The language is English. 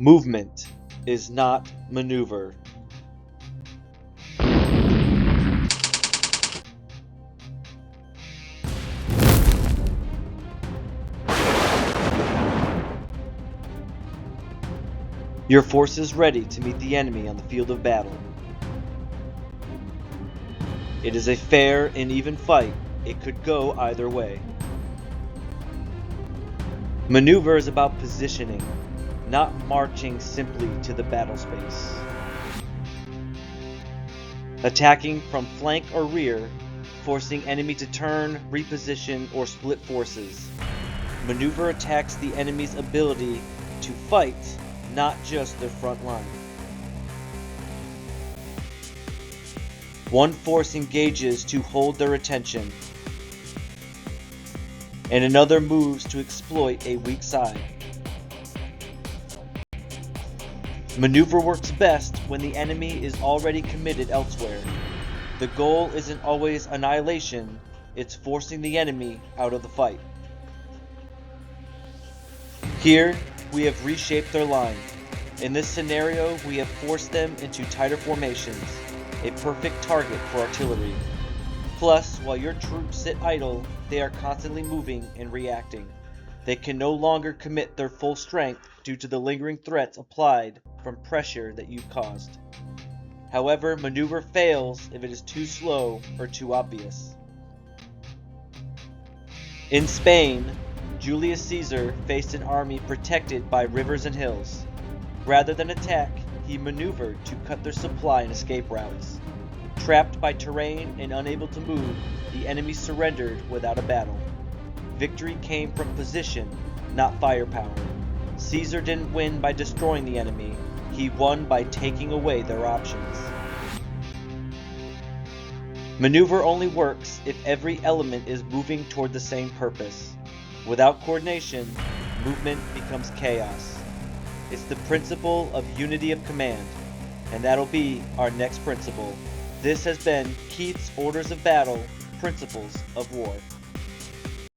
Movement is not maneuver. Your force is ready to meet the enemy on the field of battle. It is a fair and even fight. It could go either way. Maneuver is about positioning, not marching simply to the battle space. Attacking from flank or rear, forcing enemy to turn, reposition, or split forces. Maneuver attacks the enemy's ability to fight, not just their front line. One force engages to hold their attention, and another moves to exploit a weak side. Maneuver works best when the enemy is already committed elsewhere. The goal isn't always annihilation, it's forcing the enemy out of the fight. Here, we have reshaped their line. In this scenario, we have forced them into tighter formations, a perfect target for artillery. Plus, while your troops sit idle, they are constantly moving and reacting. They can no longer commit their full strength due to the lingering threats applied from pressure that you've caused. However, maneuver fails if it is too slow or too obvious. In Spain, Julius Caesar faced an army protected by rivers and hills. Rather than attack, he maneuvered to cut their supply and escape routes. Trapped by terrain and unable to move, the enemy surrendered without a battle. Victory came from position, not firepower. Caesar didn't win by destroying the enemy, he won by taking away their options. Maneuver only works if every element is moving toward the same purpose. Without coordination, movement becomes chaos. It's the principle of unity of command, and that'll be our next principle. This has been Keith's Orders of Battle, Principles of War.